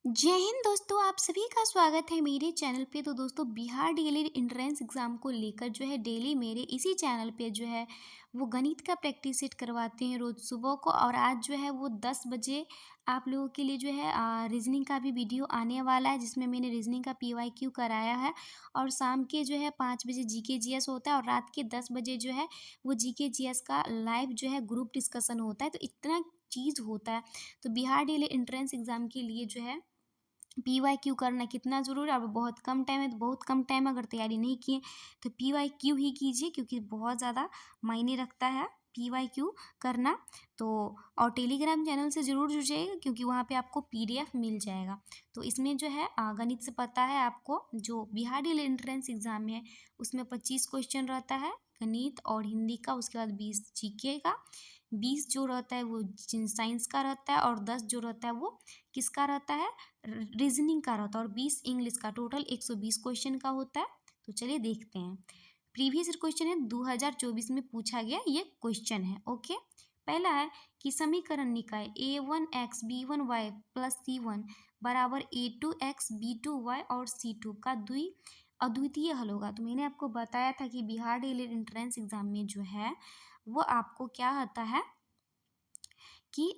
जय हिंद दोस्तों, आप सभी का स्वागत है मेरे चैनल पे। तो दोस्तों, बिहार डीएलएड एंट्रेंस एग्ज़ाम को लेकर जो है डेली मेरे इसी चैनल पे जो है वो गणित का प्रैक्टिस सेट करवाते हैं रोज़ सुबह को। और आज जो है वो 10 बजे आप लोगों के लिए जो है रीजनिंग का भी वीडियो आने वाला है, जिसमें मैंने रीजनिंग का पीवाईक्यू कराया है। और शाम के जो है 5 बजे जीके जीएस होता है और रात के 10 बजे जो है वो जीके जीएस का लाइव जो है ग्रुप डिस्कशन होता है। तो इतना चीज़ होता है। तो बिहार डीएलएड एंट्रेंस एग्ज़ाम के लिए जो है पीवाईक्यू करना कितना ज़रूरी है। और बहुत कम टाइम है, तो बहुत कम टाइम अगर तैयारी नहीं किए तो पीवाईक्यू ही कीजिए, क्योंकि बहुत ज़्यादा मायने रखता है पीवाईक्यू करना। तो और टेलीग्राम चैनल से ज़रूर जुड़ जाइएगा, क्योंकि वहाँ पे आपको पीडीएफ मिल जाएगा। तो इसमें जो है गणित से पता है आपको, जो बिहार डीएल एंट्रेंस एग्ज़ाम में है उसमें 25 क्वेश्चन रहता है गणित और हिंदी का। उसके बाद 20 जीके का, 20 जो रहता है वो साइंस का रहता है, और 10 जो रहता है वो किसका रहता है, रीजनिंग का रहता है। और 20 इंग्लिश का, टोटल 120 क्वेश्चन का होता है। तो चलिए देखते हैं। प्रीवियस क्वेश्चन है 2024 में पूछा गया ये क्वेश्चन है। ओके, पहला है कि समीकरण निकाय a1x b1y प्लस c1 बराबर a2x b2y और c2 का अद्वितीय हल होगा। तो मैंने आपको बताया था कि बिहार डीएलएड एंट्रेंस एग्जाम में जो है वो आपको क्या आता है कि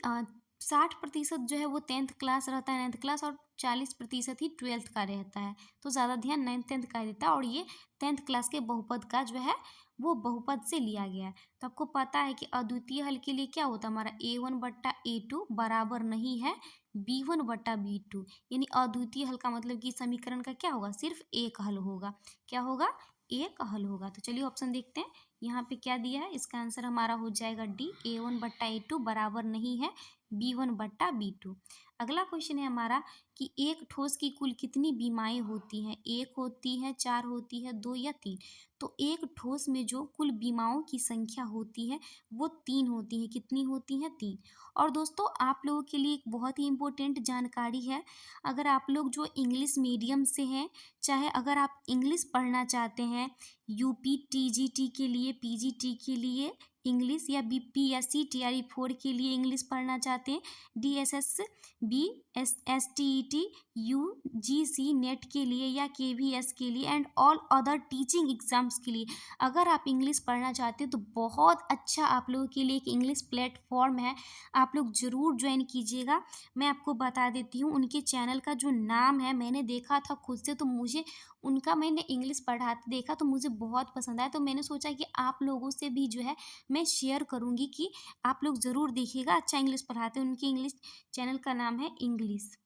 60% जो है वो 10th क्लास रहता है, 9th क्लास, और 40% ही 12th का रहता है। तो ज़्यादा ध्यान 9th 10th का देता है। और ये 10th क्लास के बहुपद का जो है वो बहुपद से लिया गया है। तो आपको पता है कि अद्वितीय हल के लिए क्या होता है, हमारा a1/a2 बराबर नहीं है b1/b2। यानी अद्वितीय हल का मतलब कि समीकरण का क्या होगा, सिर्फ एक हल होगा। क्या होगा, एक हल होगा। तो चलिए ऑप्शन देखते हैं। यहाँ पे क्या दिया है, इसका आंसर हमारा हो जाएगा डी, a1/a2 बराबर नहीं है b1/b2। अगला क्वेश्चन है हमारा कि एक ठोस की कुल कितनी बीमाएं होती हैं, एक होती है, चार होती है, दो या तीन। तो एक ठोस में जो कुल बीमाओं की संख्या होती है वो तीन होती है। कितनी होती है, तीन। और दोस्तों, आप लोगों के लिए एक बहुत ही इम्पोर्टेंट जानकारी है। अगर आप लोग जो इंग्लिश मीडियम से हैं, चाहे अगर आप इंग्लिश पढ़ना चाहते हैं यूपी टीजीटी के लिए, पीजीटी के लिए इंग्लिश, या बीपीएससी टीआरई 4 के लिए इंग्लिश पढ़ना चाहते हैं, DSS B, STET, UGC NET के लिए, या केवीएस के लिए, and all other teaching exams के लिए अगर आप इंग्लिश पढ़ना चाहते हैं तो बहुत अच्छा आप लोगों के लिए एक इंग्लिश प्लेटफॉर्म है। आप लोग ज़रूर ज्वाइन कीजिएगा। मैं आपको बता देती हूँ उनके चैनल का जो नाम है, मैंने देखा था खुद से, तो मुझे उनका, मैंने इंग्लिश पढ़ाते देखा तो मुझे बहुत पसंद आया। तो मैंने सोचा कि आप लोगों से भी जो है मैं शेयर करूँगी कि आप लोग ज़रूर देखिएगा। अच्छा इंग्लिश पढ़ाते हैं। उनकी इंग्लिश चैनल का नाम है इंग्लिश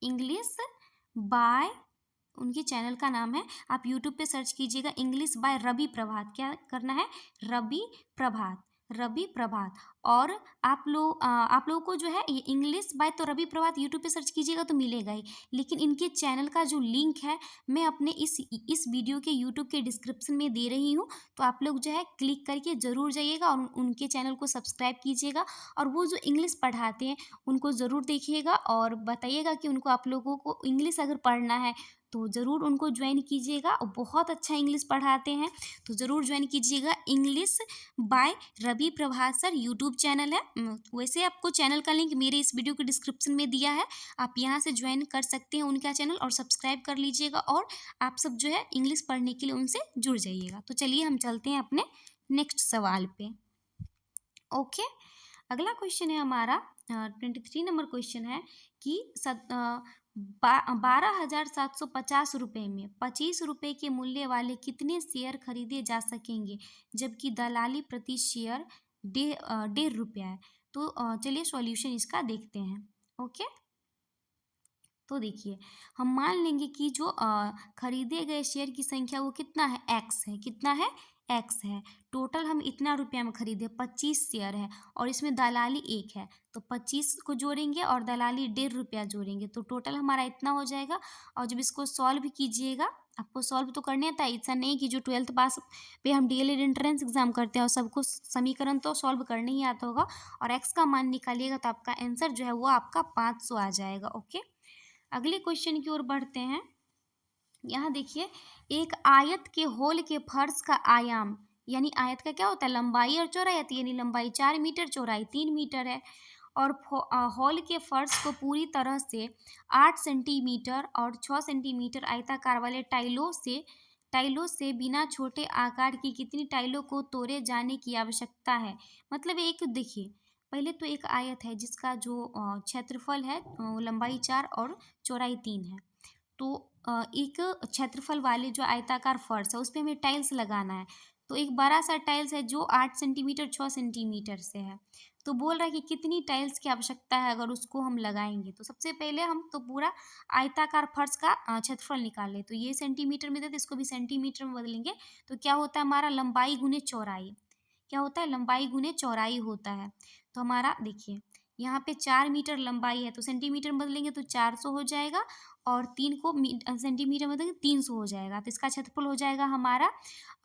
इंग्लिश बाय, उनके चैनल का नाम है, आप यूट्यूब पे सर्च कीजिएगा इंग्लिश बाय रवि प्रभात। क्या करना है, रवि प्रभात, रवि प्रभात। और आप लोगों को जो है ये इंग्लिश बाय तो रवि प्रभात यूट्यूब पे सर्च कीजिएगा तो मिलेगा ही। लेकिन इनके चैनल का जो लिंक है मैं अपने इस वीडियो के यूट्यूब के डिस्क्रिप्शन में दे रही हूँ। तो आप लोग जो है क्लिक करके ज़रूर जाइएगा और उनके चैनल को सब्सक्राइब कीजिएगा। और वो जो इंग्लिश पढ़ाते हैं उनको ज़रूर देखिएगा और बताइएगा कि उनको, आप लोगों को इंग्लिश अगर पढ़ना है तो ज़रूर उनको ज्वाइन कीजिएगा। और बहुत अच्छा इंग्लिश पढ़ाते हैं, तो ज़रूर ज्वाइन कीजिएगा। English by Ravi Prabhat sir YouTube channel है। वैसे आपको चैनल का लिंक मेरे इस वीडियो के डिस्क्रिप्शन में दिया है, आप यहाँ से ज्वाइन कर सकते हैं उनका चैनल और सब्सक्राइब कर लीजिएगा। और आप सब जो है इंग्लिश पढ़ने के लिए उनसे जुड़ जाइएगा। तो चलिए हम चलते हैं अपने नेक्स्ट सवाल पे। ओके, अगला क्वेश्चन है हमारा 23 नंबर क्वेश्चन है कि 12,750 रुपये में 25 रुपये के मूल्य वाले कितने शेयर खरीदे जा सकेंगे, जबकि दलाली प्रति शेयर 1.5 रुपया है। तो चलिए सॉल्यूशन इसका देखते हैं। ओके, तो देखिए, हम मान लेंगे कि जो खरीदे गए शेयर की संख्या वो कितना है, एक्स है। कितना है, एक्स है। टोटल हम इतना रुपया में खरीदे, 25 शेयर है, और इसमें दलाली 1 है। तो 25 को जोड़ेंगे और दलाली 1.5 रुपया जोड़ेंगे, तो टोटल हमारा इतना हो जाएगा। और जब इसको सॉल्व कीजिएगा, आपको सॉल्व तो करने आता है, ऐसा नहीं कि जो 12th पास पे हम डीएलएड एंट्रेंस एग्जाम करते हैं और सबको समीकरण तो सॉल्व करने ही आता होगा। और एक्स का मान निकालिएगा तो आपका आंसर जो है वो आपका 500 आ जाएगा। ओके, अगले क्वेश्चन की ओर बढ़ते हैं। यहाँ देखिए, एक आयत के होल के फर्श का आयाम, यानी आयत का क्या होता है, लंबाई और चौड़ाई आती है। यानी लंबाई 4 मीटर, चौड़ाई 3 मीटर है। और हॉल के फर्श को पूरी तरह से 8 सेंटीमीटर और 6 सेंटीमीटर आयताकार वाले टाइलों से बिना छोटे आकार की कितनी टाइलों को तोड़े जाने की आवश्यकता है। मतलब एक देखिए, पहले तो एक आयत है जिसका जो क्षेत्रफल है, लंबाई 4 और चौड़ाई 3 है। तो एक क्षेत्रफल वाले जो आयताकार फर्श है उस पे हमें टाइल्स लगाना है। तो एक बड़ा सा टाइल्स है जो 8 सेंटीमीटर 6 सेंटीमीटर से है। तो बोल रहा है कि कितनी टाइल्स की आवश्यकता है अगर उसको हम लगाएंगे। तो सबसे पहले हम तो पूरा आयताकार फर्श का क्षेत्रफल निकाल ले। तो ये सेंटीमीटर में देते, इसको भी सेंटीमीटर में बदलेंगे। तो क्या होता है हमारा लंबाई गुने चौड़ाई। क्या होता है, लंबाई गुने चौड़ाई होता है। तो हमारा देखिए, यहाँ पे 4 मीटर लंबाई है तो सेंटीमीटर में बदलेंगे तो 400 हो जाएगा, और 3 को सेंटीमीटर में बदलेंगे 300 हो जाएगा। तो इसका क्षेत्रफल हो जाएगा हमारा,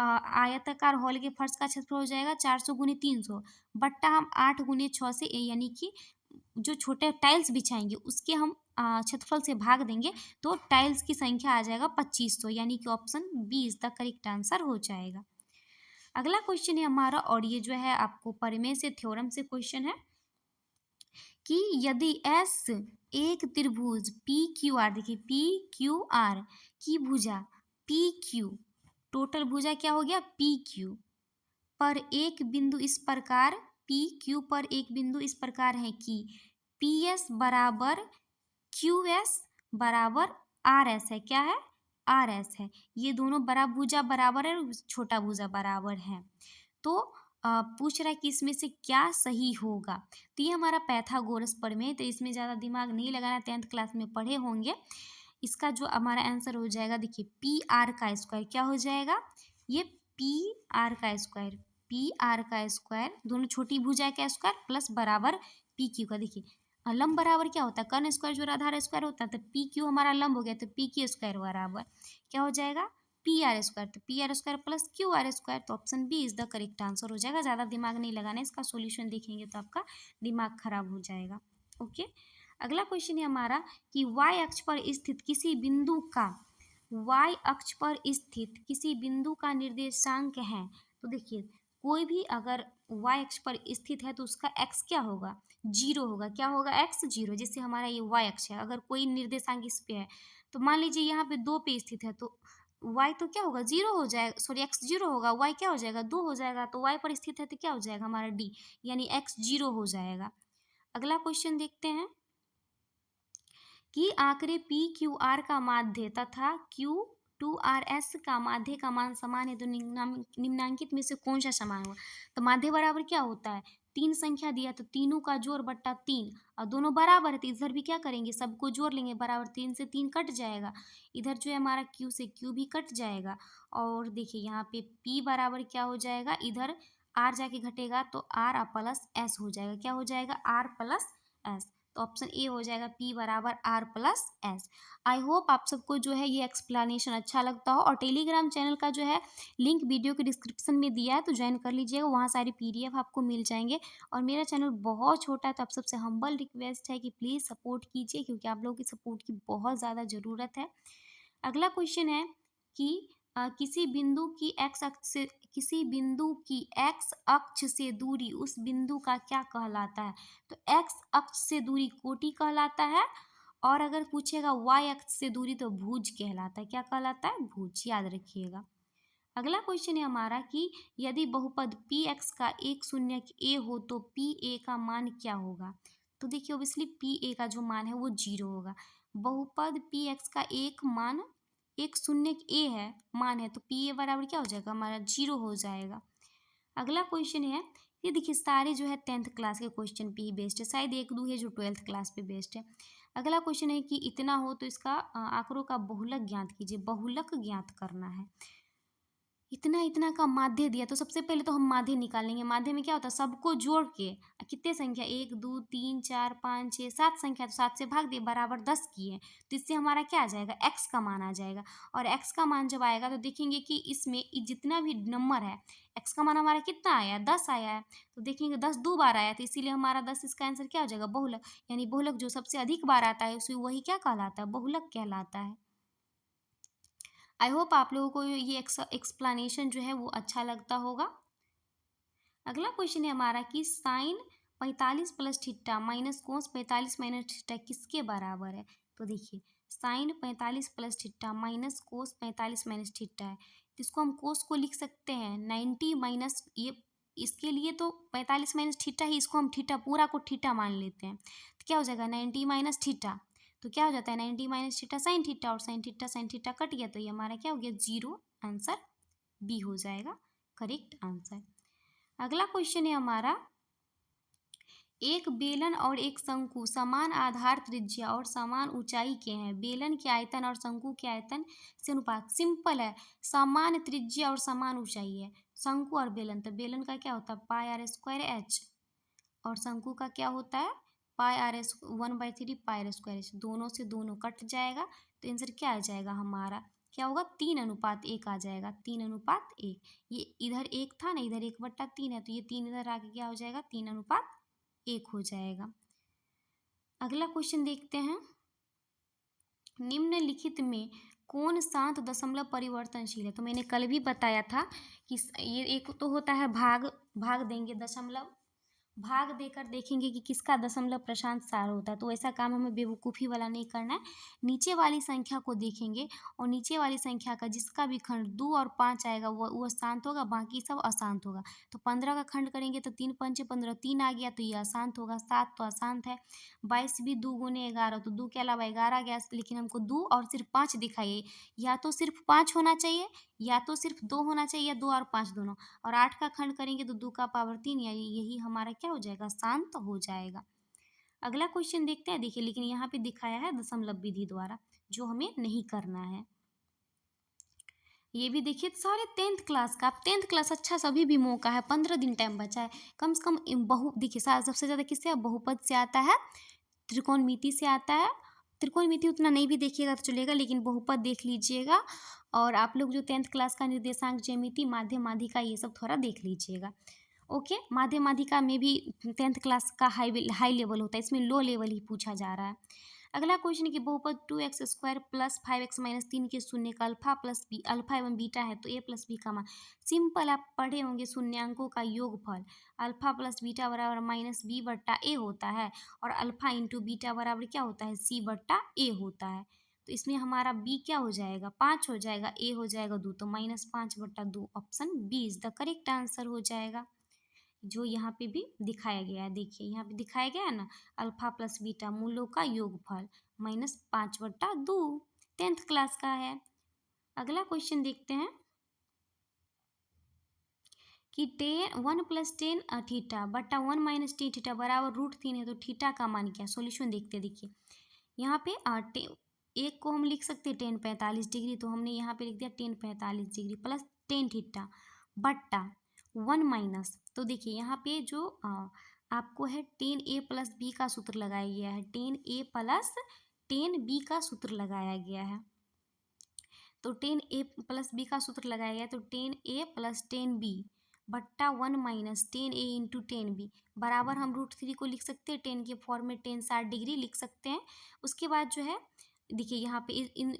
आयताकार हॉल के फर्श का क्षेत्रफल हो जाएगा 400 गुने 300 बट्टा हम 8 गुने 6 से, यानी कि जो छोटे टाइल्स बिछाएंगे उसके हम क्षेत्रफल से भाग देंगे। तो टाइल्स की संख्या आ जाएगा 2500, यानी कि option B is the correct answer हो जाएगा। अगला क्वेश्चन है हमारा, और ये जो है आपको परिमेय से थ्योरम से क्वेश्चन है कि यदि एस एक त्रिभुज पी क्यू आर, देखिए पी क्यू आर की भुजा पी क्यू, टोटल भुजा क्या हो गया पी क्यू, पर एक बिंदु इस प्रकार, पी क्यू पर एक बिंदु इस प्रकार है कि पी एस बराबर क्यू एस बराबर आर एस है। क्या है, आर एस है। ये दोनों बड़ा भुजा बराबर है और छोटा भुजा बराबर है। तो पूछ रहा है कि इसमें से क्या सही होगा। तो ये हमारा पैथागोरस प्रमेय, तो इसमें ज़्यादा दिमाग नहीं लगाना, 10th क्लास में पढ़े होंगे। इसका जो हमारा आंसर हो जाएगा, देखिए पी आर का स्क्वायर क्या हो जाएगा, ये पी आर का स्क्वायर, पी आर का स्क्वायर दोनों छोटी भुजा का स्क्वायर प्लस बराबर पी क्यू का। देखिए लंब बराबर क्या होता है, कर्ण स्क्वायर जो आधार स्क्वायर होता है, तो पी क्यू हमारा लंब हो गया, तो पी क्यू स्क्वायर बराबर क्या हो जाएगा पी आर स्क्वायर। तो P R square plus Q R square, तो option B is the correct answer हो जाएगा। ज़्यादा दिमाग नहीं लगाना है, इसका सॉल्यूशन देखेंगे तो आपका दिमाग खराब हो जाएगा। ओके, अगला क्वेश्चन है हमारा कि वाई अक्ष पर स्थित किसी बिंदु का, वाई अक्ष पर स्थित किसी बिंदु का निर्देशांक है। तो देखिए कोई भी अगर वाई अक्ष पर स्थित है तो उसका एक्स क्या होगा, जीरो होगा। क्या होगा, एक्स जीरो। जैसे हमारा ये वाई अक्ष है, अगर कोई निर्देशांक इस पे है, तो मान लीजिए यहाँ पे 2 पे स्थित है, तो वाई तो क्या होगा, जीरो हो जाएगा, सॉरी एक्स जीरो होगा, वाई क्या हो जाएगा 2 हो जाएगा। तो वाई पर स्थित है तो क्या हो जाएगा हमारा डी, यानी एक्स जीरो हो जाएगा। अगला क्वेश्चन देखते हैं कि आंकड़े पी क्यू आर का माध्य तथा क्यू टू आर एस का माध्य का मान समान है, तो निम्नांकित में से कौन सा समान हुआ। तो माध्य बराबर क्या होता है, 3 संख्या दिया तो तीनों का जोड़ बट्टा 3, और दोनों बराबर है तो इधर भी क्या करेंगे, सबको जोड़ लेंगे बराबर, 3 से 3 कट जाएगा, इधर जो है हमारा क्यू से क्यू भी कट जाएगा। और देखिए यहाँ पे पी बराबर क्या हो जाएगा, इधर आर जाके घटेगा तो आर प्लस एस हो जाएगा। क्या हो जाएगा, आर प्लस एस। तो ऑप्शन ए हो जाएगा पी बराबर R plus S. I hope आप सबको जो है ये एक्सप्लेनेशन अच्छा लगता हो, और टेलीग्राम चैनल का जो है लिंक वीडियो के डिस्क्रिप्शन में दिया है, तो ज्वाइन कर लीजिएगा, वहाँ सारे पीडीएफ आपको मिल जाएंगे। और मेरा चैनल बहुत छोटा है तो आप सबसे हम्बल रिक्वेस्ट है कि प्लीज़ सपोर्ट कीजिए, क्योंकि आप लोगों की सपोर्ट की बहुत ज़्यादा ज़रूरत है। अगला क्वेश्चन है कि किसी बिंदु की एक्स अक्ष से, किसी बिंदु की एक्स अक्ष से दूरी उस बिंदु का क्या कहलाता है। तो एक्स अक्ष से दूरी कोटि कहलाता है, और अगर पूछेगा वाई अक्ष से दूरी तो भुज कहलाता है। क्या कहलाता है, भुज, याद रखिएगा। अगला क्वेश्चन है हमारा कि यदि बहुपद पी एक्स का एक शून्यक ए हो तो पी ए का मान क्या होगा। तो देखिए ओबियसली पी ए का जो मान है वो जीरो होगा। बहुपद पी एक्स का एक मान, एक शून्यक ए है, मान है, तो पी ए बराबर क्या हो जाएगा हमारा जीरो हो जाएगा। अगला क्वेश्चन है, ये देखिए सारे जो है 10th क्लास के क्वेश्चन पे ही बेस्ड है, शायद एक दो है जो 12th क्लास पे बेस्ड है। अगला क्वेश्चन है कि इतना हो तो इसका आंकड़ों का बहुलक ज्ञात कीजिए। बहुलक ज्ञात करना है, इतना इतना का माध्य दिया, तो सबसे पहले तो हम माध्य निकालेंगे। माध्य में क्या होता है, सबको जोड़ के कितने संख्या, 1 2 3 4 5 6 7 संख्या, तो 7 से भाग दिए बराबर 10 किए, तो इससे हमारा क्या आ जाएगा, x का मान आ जाएगा। और x का मान जब आएगा तो देखेंगे कि इसमें जितना भी नंबर है, x का मान हमारा कितना आया है, 10 आया है। तो देखेंगे 10 दो बार आया, तो इसीलिए हमारा 10, इसका आंसर क्या हो जाएगा, बहुलक। यानी बहुलक जो सबसे अधिक बार आता है उसे वही क्या कहलाता है, बहुलक कहलाता है। आई होप आप लोगों को ये एक्सप्लेनेशन जो है वो अच्छा लगता होगा। अगला क्वेश्चन है हमारा कि sine 45 plus theta minus cos 45 minus theta किसके बराबर है? तो देखिए sine 45 plus theta minus cos 45 minus theta है, इसको हम कोस को लिख सकते हैं 90 माइनस ये, इसके लिए तो 45 माइनस थीटा ही, इसको हम थीटा पूरा को थीटा मान लेते हैं, तो क्या हो जाएगा 90 माइनस थीटा, तो क्या हो जाता है 90 minus theta sine theta cut गया, तो ये हमारा क्या हो गया 0, आंसर बी हो जाएगा करेक्ट आंसर। अगला क्वेश्चन है हमारा, एक बेलन और एक शंकु समान आधार त्रिज्या और समान ऊंचाई के हैं, बेलन के आयतन और शंकु के आयतन से अनुपात, सिंपल है, समान त्रिज्या और समान ऊंचाई है शंकु और बेलन, तो बेलन का क्या होता है पाई आर स्क्वायर एच और शंकु का क्या होता है pi R S 1/3 pi R square H, दोनों से दोनों कट जाएगा, तो आंसर क्या आ जाएगा हमारा, क्या होगा 3:1 आ जाएगा, 3:1, ये इधर 1 था ना, इधर 1/3 है, तो ये 3 इधर आके क्या हो जाएगा 3:1 हो जाएगा। अगला क्वेश्चन देखते हैं, निम्नलिखित में कौन शांत दशमलव परिवर्तनशील है, तो मैंने कल भी बताया था कि ये एक तो होता है भाग देंगे दशमलव, भाग देकर देखेंगे कि किसका दशमलव प्रशांत सार होता है, तो ऐसा काम हमें बेवकूफ़ी वाला नहीं करना है, नीचे वाली संख्या को देखेंगे और नीचे वाली संख्या का जिसका भी खंड 2 और 5 आएगा वो शांत होगा, बाकी सब अशांत होगा, तो 15 का खंड करेंगे तो 3 पंचे 15, 3 आ गया तो ये अशांत होगा, 7 तो अशांत है, 22 भी 2 गुने 11 तो 2 के अलावा 11 गया, लेकिन हमको 2 और सिर्फ 5 दिखाइए, या तो सिर्फ 5 होना चाहिए या तो सिर्फ 2 होना चाहिए, या 2 और 5 दोनों, और 8 का खंड करेंगे तो 2 का पावर 3, या यही हमारा क्या हो जाएगा शांत हो जाएगा। अगला क्वेश्चन देखते हैं, देखिए लेकिन यहाँ पे दिखाया है दशमलव विधि द्वारा, जो हमें नहीं करना है। ये भी देखिए सारे 10th क्लास का, आप 10th क्लास अच्छा सभी भी मौका है, 15 दिन टाइम बचा है, कम से कम देखिए सबसे ज़्यादा किससे बहुपद से आता है, त्रिकोणमिति से आता है, त्रिकोणमिति उतना नहीं भी देखिएगा तो चलेगा, लेकिन बहुपद देख लीजिएगा, और आप लोग जो 10th क्लास का निर्देशांक ज्यामिति माध्य माध्यिका ये सब थोड़ा देख लीजिएगा। ओके, माध्य माध्यिका में भी 10th क्लास का हाई लेवल होता है, इसमें लो लेवल ही पूछा जा रहा है। अगला क्वेश्चन है कि बहुपद 2x² प्लस 5x माइनस 3 के शून्य का अल्फा प्लस बी, अल्फा एवं बीटा है तो a प्लस बी का मान, सिंपल आप पढ़े होंगे शून्यांकों का योगफल अल्फा प्लस बीटा बराबर माइनस बी बट्टा ए होता है, और अल्फा इंटू बीटा बराबर क्या होता है सी बट्टा ए होता है, तो इसमें हमारा b क्या हो जाएगा 5 हो जाएगा, a हो जाएगा 2, तो -5/2, option B is the correct answer हो जाएगा, जो यहाँ पे भी दिखाया गया है, देखिए यहाँ पे दिखाया गया है ना, अल्फा प्लस बीटा मूलों का योगफल -5/2, 10th क्लास का है। अगला क्वेश्चन देखते हैं कि 1 + 10 थीटा बटा 1 - 10 थीटा बराबर √3 है, तो थीटा का मान क्या, सॉल्यूशन देखते हैं। देखिए यहाँ पे एक को हम लिख सकते हैं 10 45 डिग्री, तो हमने यहाँ पे लिख दिया 10 45 डिग्री प्लस 10 थीटा बट्टा 1 माइनस, तो देखिए यहाँ पे जो आपको है 10a + b का सूत्र लगाया गया है, 10a + 10b का सूत्र लगाया गया है, तो 10a + b का सूत्र लगाया गया है, तो 10a + 10b बट्टा 1 माइनस 10a इंटू 10b बराबर हम √3 को लिख सकते हैं, 10 के फॉर्म में 10 60 डिग्री लिख सकते हैं। उसके बाद जो है देखिए यहाँ पे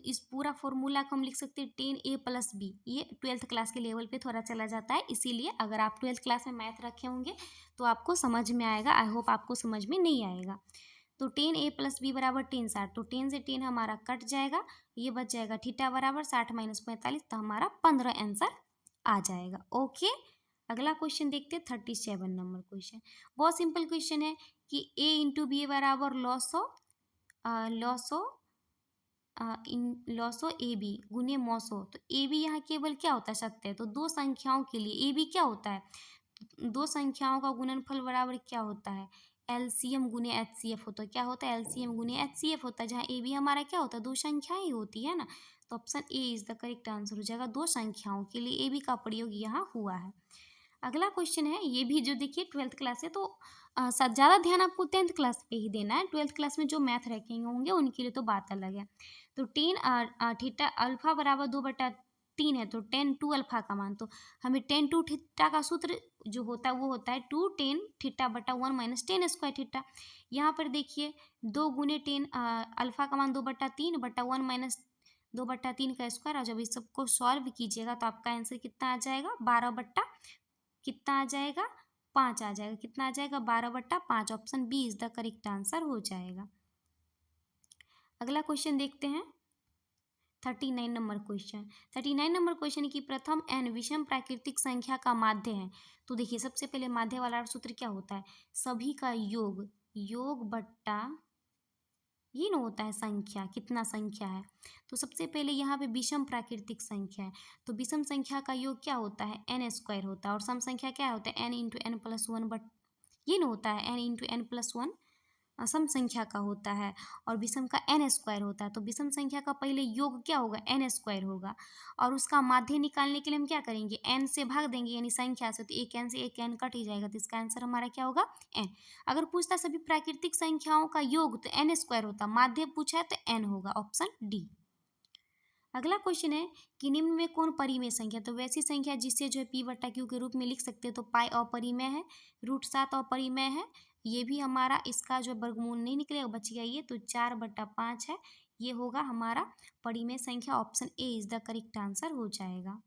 इस पूरा फॉर्मूला को हम लिख सकते हैं 10a + b, ये 12th क्लास के लेवल पे थोड़ा चला जाता है, इसीलिए अगर आप 12th क्लास में मैथ रखे होंगे तो आपको समझ में आएगा, आई होप आपको समझ में नहीं आएगा। तो 10a + b बराबर 10 60, तो 10 से 10 हमारा कट जाएगा, ये बच जाएगा थीटा बराबर 60 - 45, तो हमारा 15 आंसर आ जाएगा। ओके, अगला क्वेश्चन देखते हैं 37 नंबर क्वेश्चन, बहुत सिंपल क्वेश्चन है कि a इंटू बी बराबर लॉसो ए बी गुने मौसो, तो ए बी यहाँ केवल क्या होता है सत्य है, तो दो संख्याओं के लिए ए बी क्या होता है, दो संख्याओं का गुणनफल बराबर क्या होता है एलसीएम गुने एचसीएफ होता है, क्या होता है एलसीएम गुने एचसीएफ होता है, जहाँ ए बी हमारा क्या होता है दो संख्याएं ही होती है ना, तो option A is the correct answer हो जाएगा, दो संख्याओं के लिए ए बी का प्रयोग यहाँ हुआ है। अगला क्वेश्चन है, ये भी जो देखिए 12th क्लास है, तो ज़्यादा ध्यान आपको 10th क्लास पे ही देना है, 12th क्लास में जो मैथ रखेंगे होंगे उनके लिए तो बात अलग है। तो 10 थीटा अल्फा बराबर 2/3 है, तो 10 2 अल्फा का मान, तो हमें 10 2 थीटा का सूत्र जो होता है वो होता है 2 10 थीटा बटा 1 - 10 स्क्वायर थीटा। यहाँ पर देखिए 2 गुने 10 अल्फा का मान 2/3 बटा 1 - 2/3 का स्क्वायर, और जब इस सबको सॉल्व कीजिएगा तो आपका आंसर कितना आ जाएगा 12 बट्टा कितना आ जाएगा 5 आ जाएगा। कितना आ जाएगा? 12/5। Option B is the correct answer हो जाएगा। अगला क्वेश्चन देखते हैं 39 नंबर क्वेश्चन। 39 नंबर क्वेश्चन की प्रथम एन विषम प्राकृतिक संख्या का माध्य है। तो देखिए सबसे पहले माध्य वाला सूत्र क्या होता है? सभी का योग, योग बट्टा ये न होता है संख्या, कितना संख्या है। तो सबसे पहले यहाँ पे विषम प्राकृतिक संख्या है, तो विषम संख्या का योग क्या होता है? एन स्क्वायर होता है। और सम संख्या क्या होता है? N into N plus one, but ये न होता है N into N plus one सम संख्या का होता है। और विषम का एन स्क्वायर होता है। तो विषम संख्या का पहले योग क्या होगा? एन स्क्वायर होगा। और उसका माध्य निकालने के लिए हम क्या करेंगे? एन से भाग देंगे, यानी संख्या से, तो एक एन से एक एन कट ही जाएगा, तो इसका आंसर हमारा क्या होगा? एन। अगर पूछता सभी प्राकृतिक संख्याओं का योग, तो एन स्क्वायर होता, माध्य पूछा है तो एन होगा, ऑप्शन डी। अगला क्वेश्चन है कि निम्न में कौन परिमेय संख्या? तो वैसी संख्या जिसे जो है पी बट्टा क्यू के रूप में लिख सकते हैं। तो पाई अपरिमेय है, √7 अपरिमेय है, ये भी हमारा इसका जो वर्गमूल नहीं निकलेगा, बच गया ये, तो 4/5 है, ये होगा हमारा परिमेय संख्या। Option A is the correct answer हो जाएगा।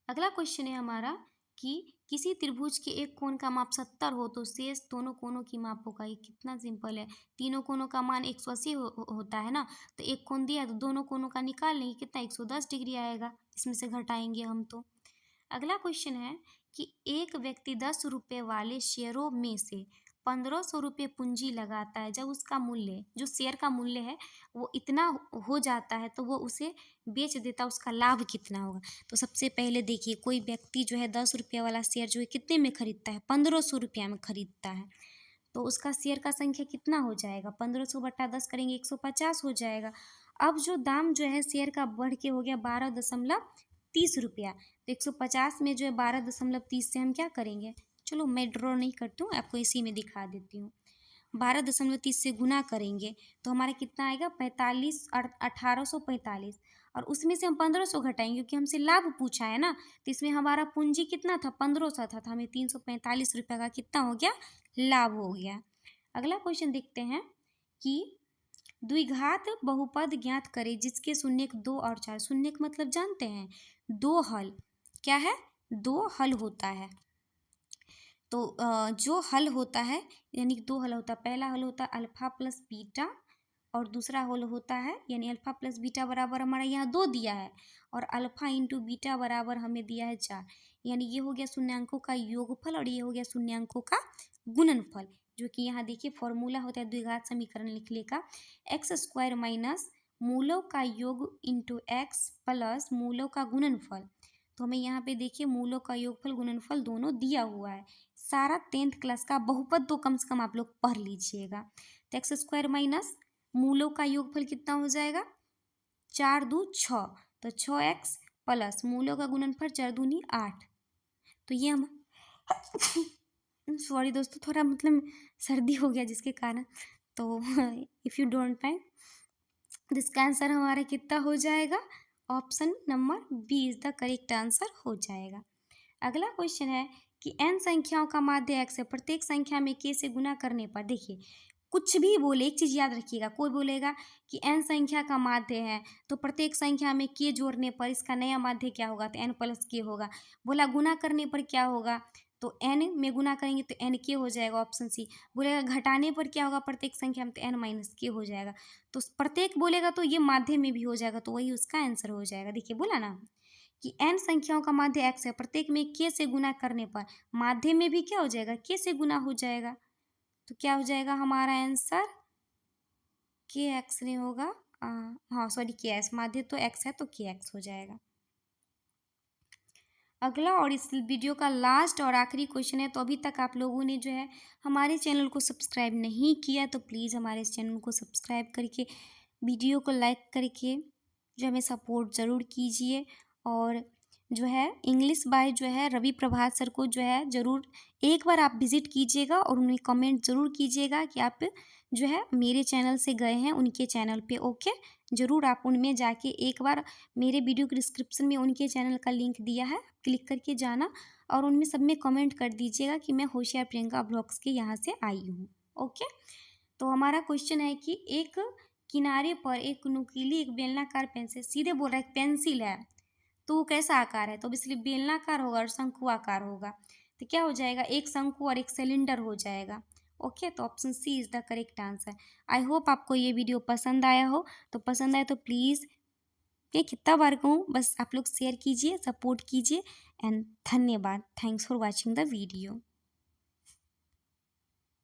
अगला क्वेश्चन है हमारा कि किसी त्रिभुज के एक कोण का माप 70 हो तो शेष दोनों कोणों की माप होगा। ये कितना सिंपल है, तीनों कोणों का मान 180 होता है ना, तो एक कोण दिया तो दोनों कोणों का निकाल लेंगे, कितना 110 डिग्री आएगा, इसमें से घटाएंगे हम तो। अगला क्वेश्चन है कि एक व्यक्ति 10 रुपये वाले शेयरों में से 1500 रुपये पूंजी लगाता है। जब उसका मूल्य, जो शेयर का मूल्य है वो इतना हो जाता है तो वो उसे बेच देता, उसका लाभ कितना होगा? तो सबसे पहले देखिए, कोई व्यक्ति जो है 10 रुपये वाला शेयर जो है कितने में खरीदता है? 1500 रुपया में खरीदता है। तो उसका शेयर का संख्या कितना हो जाएगा? 1500/10 करेंगे 150 हो जाएगा। अब जो दाम जो है शेयर का बढ़ के हो गया 12.30 रुपया, तो 150 में जो है 12.30 से हम क्या करेंगे? चलो मैं ड्रॉ नहीं करती हूँ, आपको इसी में दिखा देती हूँ। 12.30 से गुना करेंगे तो हमारा कितना आएगा? 1845। और उसमें से हम 1500 घटाएंगे क्योंकि हमसे लाभ पूछा है ना, तो इसमें हमारा पूंजी कितना था? 1500 था, तो हमें 345 रुपये का कितना हो गया? लाभ हो गया। अगला क्वेश्चन देखते हैं कि द्विघात बहुपद ज्ञात करें जिसके शून्यक 2 और 4। शून्यक मतलब जानते हैं? 2 हल। क्या है? 2 हल होता है। तो जो हल होता है, यानी 2 हल होता है। पहला हल होता है अल्फा प्लस बीटा, और दूसरा हल होता है, यानी अल्फा प्लस बीटा बराबर हमारा यहाँ 2 दिया है, और अल्फा इंटू बीटा बराबर हमें दिया है 4। यानी ये हो गया शून्यांकों का योगफल और ये हो गया शून्यांकों का गुणनफल, जो कि यहाँ देखिए फॉर्मूला होता है द्विघात समीकरण लिखने का, x² माइनस मूलों का योग इंटू एक्स प्लस मूलों का गुणनफल। तो हमें यहाँ पे देखिए मूलों का योगफल गुणनफल दोनों दिया हुआ है। सारा 10th क्लास का बहुपद तो कम से कम आप लोग पढ़ लीजिएगा। तो x² माइनस मूलों का योगफल कितना हो जाएगा? 4 दूनी 6, तो 6x प्लस मूलों का गुणनफल 4 दूनी 8। तो ये हम सॉरी दोस्तों, थोड़ा मतलब सर्दी हो गया जिसके कारण, तो इफ़ यू डोंट माइंड, इसका आंसर हमारा कितना हो जाएगा? Option number B is the correct answer हो जाएगा। अगला क्वेश्चन है कि n संख्याओं का माध्य x है, प्रत्येक संख्या में k से गुना करने पर, देखिए कुछ भी बोले एक चीज़ याद रखिएगा, कोई बोलेगा कि n संख्या का माध्य है तो प्रत्येक संख्या में k जोड़ने पर इसका नया माध्य क्या होगा? तो n प्लस k होगा। बोला गुना करने पर क्या होगा? तो n में गुना करेंगे तो n k हो जाएगा, ऑप्शन सी। बोलेगा घटाने पर क्या होगा प्रत्येक संख्या में? तो n माइनस k हो जाएगा। तो प्रत्येक बोलेगा तो ये माध्य में भी हो जाएगा, तो वही उसका आंसर हो जाएगा। देखिए बोला ना कि n संख्याओं का माध्य x है, प्रत्येक में k से गुना करने पर माध्य में भी क्या हो जाएगा? k से गुना हो जाएगा। तो क्या हो जाएगा हमारा आंसर? kx नहीं होगा, हाँ सॉरी kx, माध्य तो x है तो kx हो जाएगा। अगला और इस वीडियो का लास्ट और आखिरी क्वेश्चन है। तो अभी तक आप लोगों ने जो है हमारे चैनल को सब्सक्राइब नहीं किया तो प्लीज़ हमारे इस चैनल को सब्सक्राइब करके वीडियो को लाइक करके जो हमें सपोर्ट ज़रूर कीजिए। और जो है इंग्लिश बाय जो है रवि प्रभात सर को जो है ज़रूर एक बार आप विज़िट कीजिएगा और उन्हें कमेंट ज़रूर कीजिएगा कि आप जो है मेरे चैनल से गए हैं उनके चैनल पे। ओके, ज़रूर आप उनमें जाके एक बार, मेरे वीडियो के डिस्क्रिप्शन में उनके चैनल का लिंक दिया है, क्लिक करके जाना और उनमें सब में कमेंट कर दीजिएगा कि मैं होशियार प्रियंका ब्लॉग्स के यहाँ से आई हूँ। ओके, तो हमारा क्वेश्चन है कि एक किनारे पर एक नुकीली एक बेलनाकार पेंसिल, सीधे बोल रहा है पेंसिल है तो वो कैसा आकार है? तो इसलिए बेलनाकार होगा और शंकु आकार होगा। तो तो क्या हो जाएगा, एक शंकु और एक सिलेंडर हो जाएगा। ओके, तो option C is the correct answer. I hope आपको ये वीडियो पसंद आया हो। तो पसंद आए तो प्लीज़, ये कितना बार कहूँ, बस आप लोग शेयर कीजिए, सपोर्ट कीजिए एंड धन्यवाद। Thanks for watching the video.